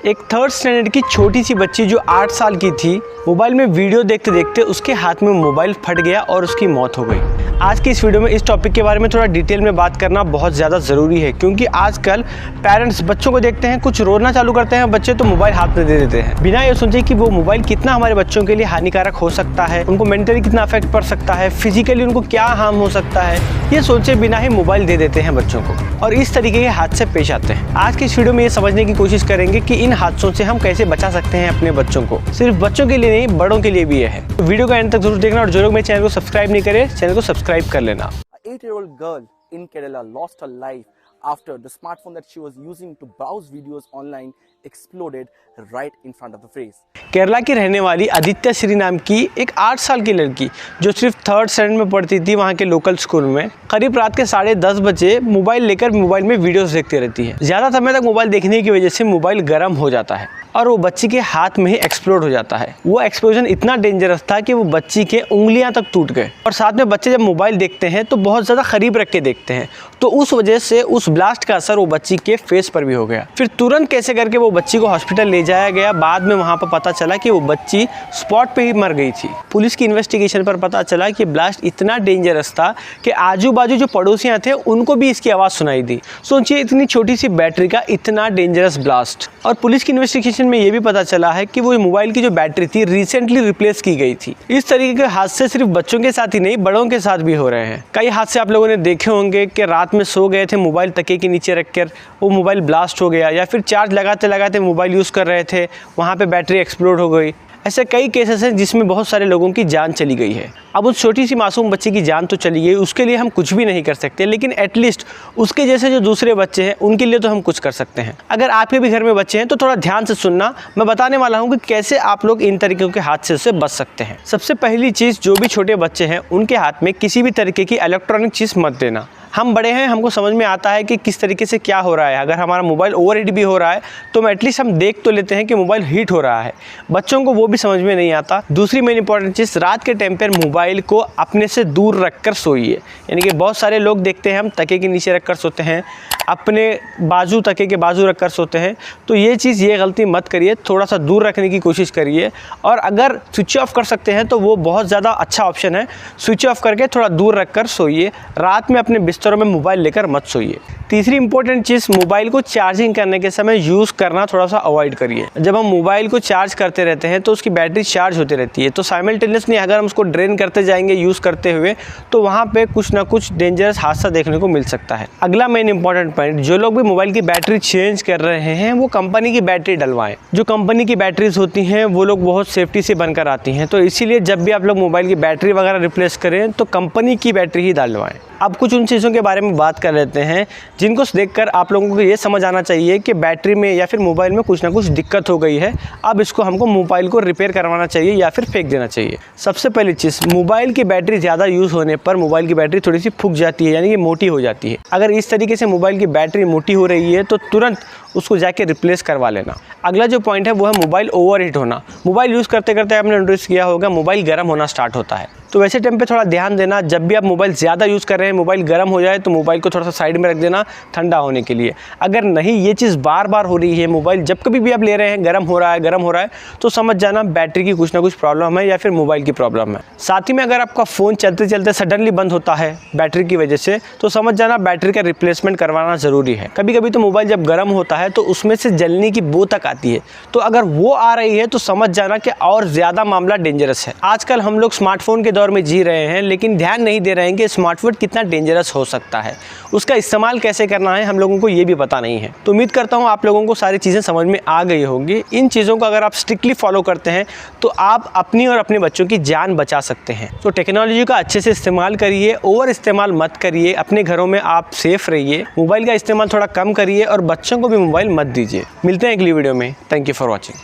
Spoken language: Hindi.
एक थर्ड स्टैंडर्ड की छोटी सी बच्ची जो 8 साल की थी, मोबाइल में वीडियो देखते देखते उसके हाथ में मोबाइल फट गया और उसकी मौत हो गई। आज की इस वीडियो में इस टॉपिक के बारे में थोड़ा डिटेल में बात करना बहुत ज़्यादा ज़रूरी है, क्योंकि आजकल पेरेंट्स बच्चों को देखते हैं कुछ रोना चालू करते हैं बच्चे तो मोबाइल हाथ में दे देते हैं, बिना ये सोचे कि वो मोबाइल कितना हमारे बच्चों के लिए हानिकारक हो सकता है, उनको मेंटली कितना अफेक्ट पड़ सकता है, फिजिकली उनको क्या हार्म हो सकता है, ये सोचे बिना ही मोबाइल दे देते हैं बच्चों को और इस तरीके के हादसे पेश आते हैं। आज की इस वीडियो में ये समझने की कोशिश करेंगे कि इन हादसों से हम कैसे बचा सकते हैं अपने बच्चों को। सिर्फ बच्चों के लिए नहीं, बड़ों के लिए भी ये है। तो वीडियो का एंड तक जरूर देखना और जो लोग मेरे चैनल को सब्सक्राइब नहीं करे, चैनल को सब्सक्राइब कर लेना। 8-year-old girl in Kerala lost her life after the smartphone that she was using to browse videos online exploded right in front of the face. Kerala की रहने वाली आदित्य श्री नाम की एक 8 साल की लड़की जो सिर्फ थर्ड स्टैंडर्ड में पढ़ती थी वहाँ के लोकल स्कूल में, करीब रात के 10:30 बजे मोबाइल लेकर मोबाइल में वीडियोस देखती रहती है। ज़्यादा समय तक मोबाइल देखने की वजह से मोबाइल गर्म हो जाता है और वो बच्ची के हाथ में ही एक्सप्लोड हो जाता है। वो एक्सप्लोजन इतना डेंजरस था कि वो बच्ची के उंगलियां तक टूट गए और साथ में बच्चे जब मोबाइल देखते हैं तो बहुत ज़्यादा करीब रख के देखते हैं, तो उस वजह से उस ब्लास्ट का असर वो बच्ची के फेस पर भी हो गया। फिर तुरंत कैसे करके वो बच्ची को हॉस्पिटल ले जाया गया। बाद में वहाँ पर पता चला कि वो बच्ची स्पॉट पे ही मर गई थी। पुलिस की इन्वेस्टिगेशन पर पता चला कि ब्लास्ट इतना डेंजरस था कि आजू बाजू जो पड़ोसियाँ थे उनको भी इसकी आवाज़ सुनाई दी। सोचिए इतनी छोटी सी बैटरी का इतना डेंजरस ब्लास्ट। और पुलिस की इन्वेस्टिगेशन में ये भी पता चला है कि वो मोबाइल की जो बैटरी थी रिसेंटली रिप्लेस की गई थी। इस तरीके के हादसे सिर्फ बच्चों के साथ ही नहीं, बड़ों के साथ भी हो रहे हैं। कई हादसे आप लोगों ने देखे होंगे कि रात में सो गए थे, मोबाइल तकिए के नीचे रखकर वो मोबाइल ब्लास्ट हो गया, या फिर चार्ज लगाते लगाते मोबाइल यूज़ कर रहे थे, वहाँ पे बैटरी एक्सप्लोड हो गई। ऐसे कई केसेस हैं जिसमें बहुत सारे लोगों की जान चली गई है। अब उस छोटी सी मासूम बच्चे की जान तो चली गई, उसके लिए हम कुछ भी नहीं कर सकते, लेकिन एटलीस्ट उसके जैसे जो दूसरे बच्चे हैं उनके लिए तो हम कुछ कर सकते हैं। अगर आपके भी घर में बच्चे हैं तो थोड़ा ध्यान से सुनना, मैं बताने वाला हूँ कि कैसे आप लोग इन तरीकों के हादसे से बच सकते हैं। सबसे पहली चीज़, जो भी छोटे बच्चे हैं उनके हाथ में किसी भी तरीके की इलेक्ट्रॉनिक चीज़ मत देना। हम बड़े हैं, हमको समझ में आता है कि किस तरीके से क्या हो रहा है। अगर हमारा मोबाइल ओवरहीट भी हो रहा है तो एटलीस्ट हम देख तो लेते हैं कि मोबाइल हीट हो रहा है। बच्चों को वो भी समझ में नहीं आता। दूसरी मेन इंपॉर्टेंट चीज़, रात के टाइम पर मोबाइल को अपने से दूर रखकर सोइए। यानी कि बहुत सारे लोग देखते हैं हम तकिए के नीचे रखकर सोते हैं, अपने बाजू तकिए के बाजू रखकर सोते हैं, तो ये चीज़, ये गलती मत करिए। थोड़ा सा दूर रखने की कोशिश करिए और अगर स्विच ऑफ कर सकते हैं तो वो बहुत ज़्यादा अच्छा ऑप्शन है। स्विच ऑफ करके थोड़ा दूर रखकर सोइए। रात में अपने बिस्तरों में मोबाइल लेकर मत सोइए। तीसरी इंपॉर्टेंट चीज़, मोबाइल को चार्जिंग करने के समय यूज़ करना थोड़ा सा अवॉइड करिए। जब हम मोबाइल को चार्ज करते रहते हैं तो उसकी बैटरी चार्ज होती रहती है, तो साइमल्टेनियसली अगर हम उसको ड्रेन करते जाएंगे यूज़ करते हुए तो वहाँ पे कुछ ना कुछ डेंजरस हादसा देखने को मिल सकता है। अगला मेन इंपॉर्टेंट पॉइंट, जो लोग भी मोबाइल की बैटरी चेंज कर रहे हैं वो कंपनी की बैटरी डलवाएं। जो कंपनी की बैटरीज होती हैं वो लोग बहुत सेफ्टी से बनकर आती हैं, तो इसीलिए जब भी आप लोग मोबाइल की बैटरी वगैरह रिप्लेस करें तो कंपनी की बैटरी ही डलवाएं। अब कुछ उन चीज़ों के बारे में बात कर लेते हैं जिनको देखकर आप लोगों को ये समझ आना चाहिए कि बैटरी में या फिर मोबाइल में कुछ ना कुछ दिक्कत हो गई है। अब इसको हमको मोबाइल को रिपेयर करवाना चाहिए या फिर फेंक देना चाहिए। सबसे पहली चीज़, मोबाइल की बैटरी ज़्यादा यूज़ होने पर मोबाइल की बैटरी थोड़ी सी फूक जाती है, यानी कि मोटी हो जाती है। अगर इस तरीके से मोबाइल की बैटरी मोटी हो रही है तो तुरंत उसको जाके रिप्लेस करवा लेना। अगला जो पॉइंट है वो है मोबाइल ओवरहीट होना। मोबाइल यूज़ करते करते आपने नोटिस किया होगा मोबाइल गर्म होना स्टार्ट होता है, तो वैसे टाइम पे थोड़ा ध्यान देना। जब भी आप मोबाइल ज़्यादा यूज़ कर रहे हैं, मोबाइल गर्म हो जाए तो मोबाइल को थोड़ा सा साइड में रख देना ठंडा होने के लिए। अगर नहीं, ये चीज़ बार बार हो रही है, मोबाइल जब कभी भी आप ले रहे हैं गर्म हो रहा है तो समझ जाना बैटरी की कुछ ना कुछ प्रॉब्लम है या फिर मोबाइल की प्रॉब्लम है। साथ ही में अगर आपका फ़ोन चलते चलते सडनली बंद होता है बैटरी की वजह से तो समझ जाना बैटरी का रिप्लेसमेंट करवाना ज़रूरी है। कभी कभी तो मोबाइल जब गर्म होता है तो उसमें से जलने की बू तक आती है, तो अगर वो आ रही है तो समझ जाना कि और ज़्यादा मामला डेंजरस है। आजकल हम लोग स्मार्टफोन के दौर में जी रहे हैं, लेकिन ध्यान नहीं दे रहे हैं कि स्मार्टफोन कितना डेंजरस हो सकता है, उसका इस्तेमाल कैसे करना है हम लोगों को ये भी पता नहीं है। तो उम्मीद करता हूँ आप लोगों को सारी चीज़ें समझ में आ गई होंगी। इन चीज़ों को अगर आप स्ट्रिक्टली फॉलो करते हैं तो आप अपनी और अपने बच्चों की जान बचा सकते हैं। तो टेक्नोलॉजी का अच्छे से इस्तेमाल करिए, ओवर इस्तेमाल मत करिए। अपने घरों में आप सेफ रहिए, मोबाइल का इस्तेमाल थोड़ा कम करिए और बच्चों को भी मोबाइल मत दीजिए। मिलते हैं अगली वीडियो में। Thank you for watching.